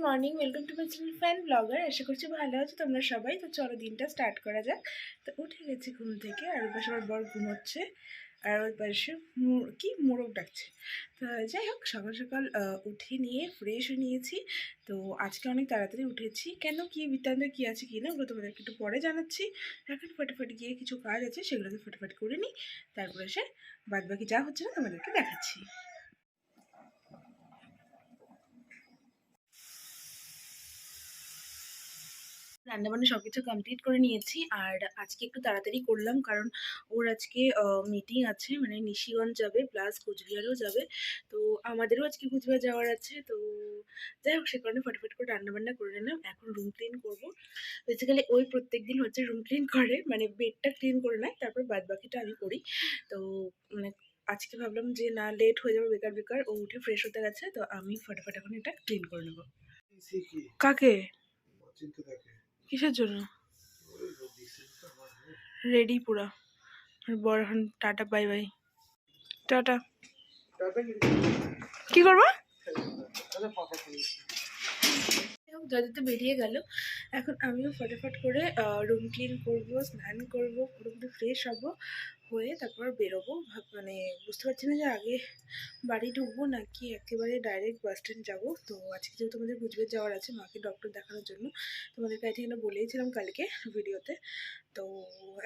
Morning, welcome to my channel fan blogger. আশা করছি ভালো আছো তোমরা সবাই। তো চলো দিনটা স্টার্ট করা যাক। তো উঠে গেছি ঘুম থেকে, আর ওই পাশে আমার বর ঘুমোচ্ছে, আর ওই পাশে মোরগ ডাকছে। তো যাই হোক, সকাল সকাল উঠে নিয়ে ফ্রেশ হয়ে নিয়েছি। তো আজকে অনেক তাড়াতাড়ি উঠেছি, কেন কি বৃত্তান্ত কী আছে কি না ওগুলো তোমাদেরকে একটু পরে জানাচ্ছি। এখন ফটাফট গিয়ে কিছু কাজ আছে সেগুলোকে ফটাফট করে নিই, তারপরে এসে বাদ বাকি যা হচ্ছে না তোমাদেরকে দেখাচ্ছি। রান্নাবান্না সব কিছু কমপ্লিট করে নিয়েছি, আর আজকে একটু তাড়াতাড়ি করলাম কারণ ওর আজকে মিটিং আছে, মানে নিশিগঞ্জ যাবে প্লাস কোচবিহারেও যাবে। তো আমাদেরও আজকে কোচবিহার যাওয়ার আছে। তো যাই হোক, সে কারণে ফটাফট করে রান্নাবান্না করে নিলাম। এখন রুম ক্লিন করবো। বেসিক্যালি ওই প্রত্যেক দিন হচ্ছে রুম ক্লিন করে, মানে বেডটা ক্লিন করে নেয়, তারপর বাদ বাকিটা আমি করি। তো মানে আজকে ভাবলাম যে না, লেট হয়ে যাবে বেকার বেকার, ও উঠে ফ্রেশ হতে গেছে, তো আমি ফটাফট এখন এটা ক্লিন করে নেবো। কাকে? কিসের জন্য? রেডি পুরা বড় এখন। Tata, bye bye. টাটা। কি করবো? দাদা বেরিয়ে গেল। এখন আমিও ফটাফট করে রুম ক্লিন করবো, স্নান করবো, পুরোপুরি ফ্রেশ হবো, হয়ে তারপর বেরোবো। মানে বুঝতে পারছি না যে আগে বাড়ি ঢুকবো নাকি একেবারে ডাইরেক্ট বাস স্ট্যান্ড যাবো। তো আজকে যেহেতু আমাদের কোচবিহার যাওয়ার আছে মাকে ডক্টর দেখানোর জন্য, তোমাদেরকে আই থিঙ্ক বলেইছিলাম কালকে ভিডিওতে। তো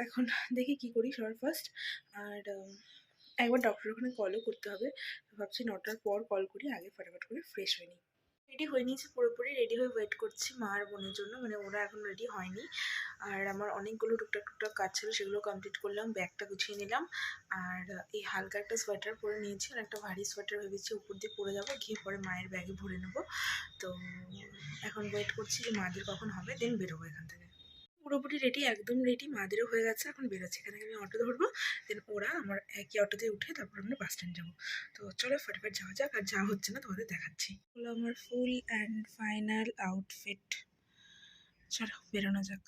এখন দেখি কি করি সবার ফার্স্ট। আর একবার ডক্টর ওখানে কলও করতে হবে। ভাবছি 9টার পর কল করি, আগে ফটাফট করে ফ্রেশ হয়ে নিই। রেডি হয়ে নিয়েছি, পুরোপুরি রেডি হয়ে ওয়েট করছি মা আর বোনের জন্য, মানে ওরা এখন রেডি হয়নি। আর আমার অনেকগুলো টুকটাক টুকটাক কাজ ছিল, সেগুলো কমপ্লিট করলাম, ব্যাগটা গুছিয়ে নিলাম। আর এই হালকা একটা সোয়েটার পরে নিয়েছি, আর একটা ভারী সোয়েটার ভেবেছি উপর দিয়ে পরে যাবো, গিয়ে পরে মায়ের ব্যাগে ভরে নেবো। তো এখন ওয়েট করছি যে মাদের কখন হবে, দেন বেরোবো এখান থেকে। পুরোপুরি রেডি, একদম রেডি, মাদেরও হয়ে গেছে, এখন বেরোচ্ছে। এখানে আমি অটো ধরবো, দেন ওরা আমার একই অটোতে উঠে তারপর আমরা বাস স্ট্যান্ড যাবো। তো চলো ফটাফট যাওয়া যাক, আর যা হচ্ছে না তোমাদের দেখাচ্ছি। হলো আমার ফুল অ্যান্ড ফাইনাল আউটফিট। চলো বেরোনো যাক।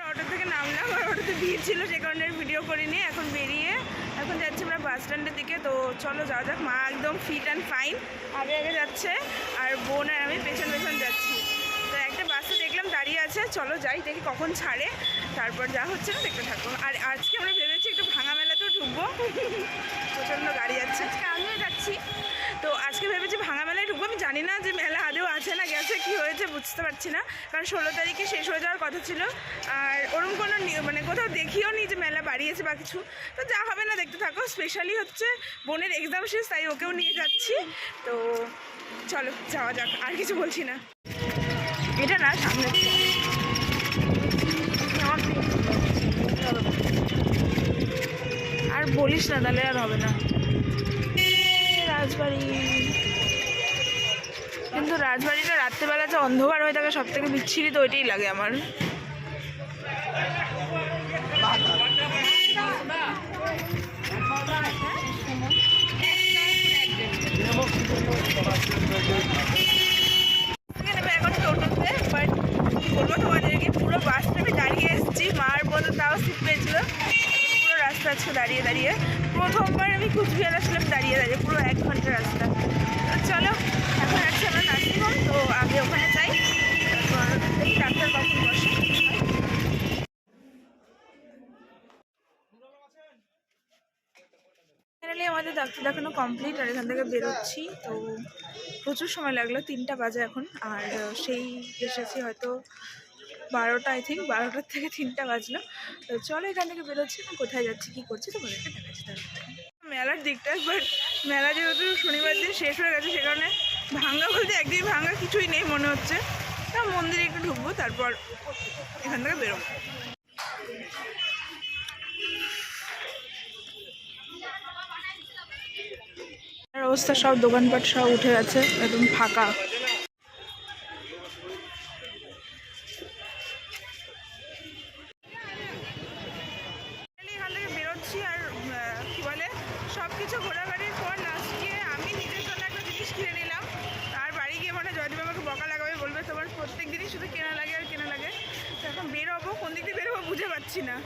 অটো থেকে নামলাম, আর অটোতে ভিড় ছিল সে কারণে ভিডিও করিনি। এখন বেরিয়ে এখন যাচ্ছি আমরা বাস স্ট্যান্ডের দিকে। তো চলো যাওয়া যাক। মা একদম ফিট অ্যান্ড ফাইন আগে আগে যাচ্ছে, আর বোন আর আমি পেছন পেছন যাচ্ছি। তো একটা বাসে দেখলাম দাঁড়িয়ে আছে, চলো যাই, দেখি কখন ছাড়ে, তারপর যা হচ্ছে না দেখতে থাকবো। আর আজকে আমরা ভেবেছি একটু ভাঙা মেলাতেও ঢুকবো, প্রচণ্ড গাড়ি যাচ্ছে, আজকে আমিও যাচ্ছি। তো আজকে ভেবেছি ভাঙা মেলায় ঢুকবো। আমি জানি না যে মেলা আদেও আছে না গেছে, কি হয়েছে বুঝতে পারছি না, কারণ 16 তারিখে শেষ হয়ে যাওয়ার কথা ছিল। আর ওরকম কোনো মানে কোথাও দেখিও নি যে মেলা বাড়িয়েছে বা কিছু। তো যা হবে না দেখতে থাকো। স্পেশালি হচ্ছে বোনের এক্সাম শেষ, তাই ওকেও নিয়ে যাচ্ছি। তো চলো যাওয়া যাক, আর কিছু বলছি না। এটা না, সামনে আর বলিস না, তাহলে আর হবে না। রাজবাড়ি, কিন্তু রাজবাড়িটা রাত্রেবেলা যে অন্ধকার হয়ে থাকে সব থেকে বিচ্ছিরি, তো ওইটাই লাগে আমার। এখন টোটোতে, বাট বলবো তোমাদেরকে পুরো বাস স্টপে দাঁড়িয়ে এসেছি। মার বলতে তাও সিট পেয়েছিল। পুরো রাস্তা আজকে দাঁড়িয়ে দাঁড়িয়ে, প্রথমবার আমি কুচবিহার আসলাম দাঁড়িয়ে দাঁড়িয়ে, পুরো 1 ঘন্টা রাস্তা। তো চলো এখন আছি আমরা নার্সিংহোম, তো আগে ওখানে যাই, তারপর দেখি ডাক্তার কখন বসে। ফাইনালি আমাদের ডাক্তার দেখানো কমপ্লিট, আর এখান থেকে বেরোচ্ছি। তো প্রচুর সময় লাগলো, 3টা বাজে এখন, আর সেই এসেছি হয়তো 12টা, আই থিঙ্ক 12টার থেকে 3টা বাজলো। তো চলো এখান থেকে বেরোচ্ছি, কোথায় যাচ্ছি কী করছি তোমাদেরকে দেখাচ্ছি। মেলার দিকটা, বাট মেলা যেহেতু শনিবার দিন শেষ হয়ে গেছে, সে কারণে ভাঙ্গা বলতে একদিন ভাঙ্গা কিছুই নেই মনে হচ্ছে। তা মন্দিরে একটু ঢুকবো, তারপর এখান থেকে বেরোবো। অবস্থা, সব দোকানপাট সব উঠে গেছে, একদম ফাঁকা। এখান থেকে বেরোচ্ছি, আর কি বলে, সব কিছু ঘোরাঘুরির পর লাস্টে আমি নিজের জন্য একটা জিনিস কিনে নিলাম। আর বাড়ি গিয়ে মানে জয়দীপ আমাকে বকা লাগাবে, বলবে তোমার প্রত্যেক দিনই শুধু কেনা লাগে আর কেনা লাগে। তো এখন বেরোবো, কোন দিক দিয়ে বেরোবো বুঝে পাচ্ছি না।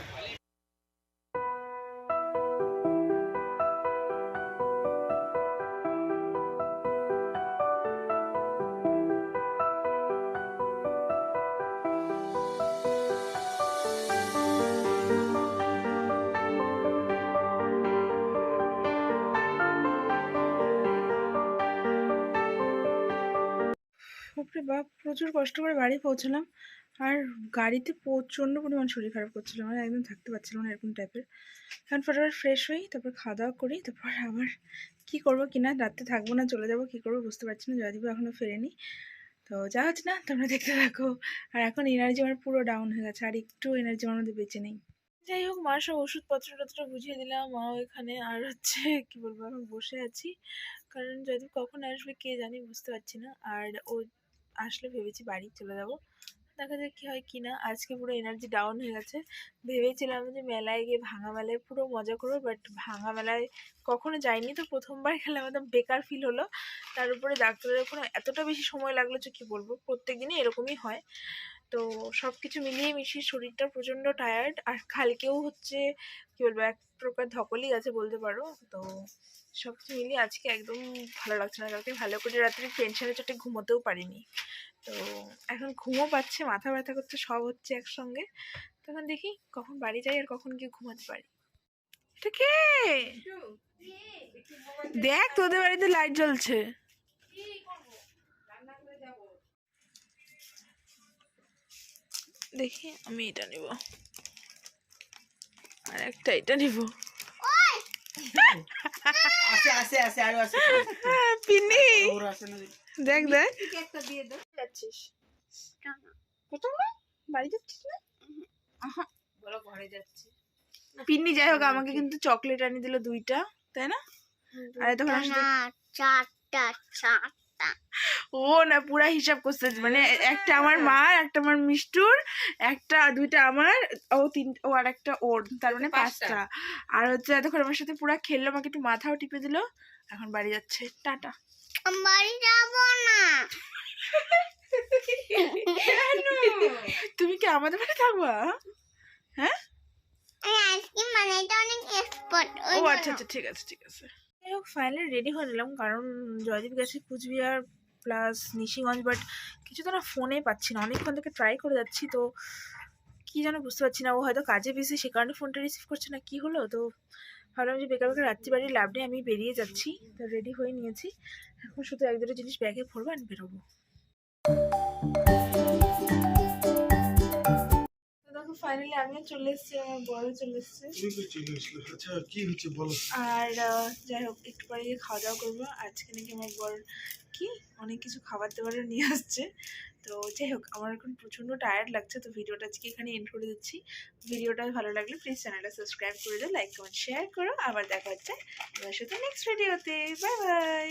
ওপরে বাপ প্রচুর কষ্ট করে বাড়ি পৌঁছলাম, আর গাড়িতে প্রচণ্ড পরিমাণ শরীর খারাপ করছিল, মানে একদম থাকতে পারছিলাম না এরকম টাইপের। এখন ফটাফট ফ্রেশ হই, তারপর খাওয়া দাওয়া করি, তারপর আবার কী করবো কিনা, রাত্রে থাকবো না চলে যাবো, কী করবো বুঝতে পারছি না। জয়দীপ এখনও ফেরেনি, তো যা হচ্ছে না তোমরা দেখতে থাকো। আর এখন এনার্জি আমার পুরো ডাউন হয়ে গেছে, আর একটু এনার্জি আমার মধ্যে বেঁচে নেই। যাই হোক, মার সব ওষুধপত্র টত্র বুঝিয়ে দিলাম, মাও এখানে, আর হচ্ছে কী বলবো, এখন বসে আছি, কারণ যদি কখন আসবে কে জানি, বুঝতে পারছি না। আর ও আসলে ভেবেছি বাড়ি চলে যাব, দেখা যাক কী হয় কি না। আজকে পুরো এনার্জি ডাউন হয়ে গেছে। ভেবেছিলাম যে মেলায় গিয়ে ভাঙা মেলায় পুরো মজা করবো, বাট ভাঙা মেলায় কখনো যাইনি, তো প্রথমবার খেলাম, একদম বেকার ফিল হলো। তার উপরে ডাক্তারের ওখানে এতটা বেশি সময় লাগলো যে কী বলবো, প্রত্যেক দিনই এরকমই হয়। তো সব কিছু মিলিয়ে মিশিয়ে শরীরটা প্রচণ্ড টায়ার্ড, আর কালকেও হচ্ছে কী বলবো, এক প্রকার ধকলই আছে বলতে পারো। তো সব কিছু মিলিয়ে আজকে একদম ভালো লাগছে না। কালকে ভালো করে রাত্রে টেনশনে চোটে ঘুমোতেও পারিনি, তো এখন ঘুমও পাচ্ছে, মাথা ব্যথা করছে, সব হচ্ছে একসঙ্গে। তখন দেখি কখন বাড়ি যাই আর কখন গিয়ে ঘুমাতে পারি। এটা কে? দেখ তোদের বাড়িতে লাইট জ্বলছে। দেখি আমি এটা নিব, আর একটা এটা নিব। পিন্নি দেখ দেখ, যাচ্ছিস বাড়ি যাচ্ছিস না? বলো ঘরে যাচ্ছি। পিন্নি যাই হোক আমাকে কিন্তু চকলেট আনি দিল 2টা, তাই না? আরে তখন চারটা। ও না, পুরা হিসাব করছে, মানে একটা আমার মা, একটা আমার মিষ্টুর, একটা 2টা আমার, ও আর একটা ওর, তার মানে 5টা। আর হচ্ছে এতক্ষণ আমার সাথে পুরা খেললো, আমাকে একটু মাথাও টিপে দিল। এখন বাড়ি যাচ্ছে, টাটা। বাড়ি যাবো না। তুমি কি আমাদের বাড়ি থাকবা? হ্যাঁ, ও আচ্ছা আচ্ছা, ঠিক আছে ঠিক আছে। যাই হোক, ফাইনালি রেডি হয়ে নিলাম, কারণ জয়দীপ গেছে কুচবিহার প্লাস নিশিগঞ্জ, বাট কিছু তো না ফোনে পাচ্ছি না, অনেকক্ষণ থেকে ট্রাই করে যাচ্ছি, তো কী যেন বুঝতে পারছি না। ও হয়তো কাজে বিজি, সে কারণে ফোনটা রিসিভ করছে না, কি হলো। তো ভাবলাম যে বেকার বেকার রাত্রি বাড়ির লাভ নেই, আমি বেরিয়ে যাচ্ছি। তো রেডি হয়ে নিয়েছি, এখন শুধু 1-2টা জিনিস ব্যাগে ভরবো আর বেরোবো। ফাইনালি আমিও চলে এসেছি, আমার বড় চলে এসেছে। আচ্ছা কি হচ্ছে বলো। আর যাই হোক, একটু পরে গিয়ে খাওয়া দাওয়া করবো। আজকে নাকি আমার বর কি অনেক কিছু খাবার দাবারও নিয়ে আসছে। তো যাই হোক, আমার এখন প্রচণ্ড টায়ার্ড লাগছে, তো ভিডিওটা আজকে এখানে এন্ড করে দিচ্ছি। ভিডিওটা ভালো লাগলে প্লিজ চ্যানেলটা সাবস্ক্রাইব করে দাও, লাইক কমেন্ট শেয়ার করো। আবার দেখা হচ্ছে তোমার সাথে নেক্সট ভিডিওতে। Bye bye.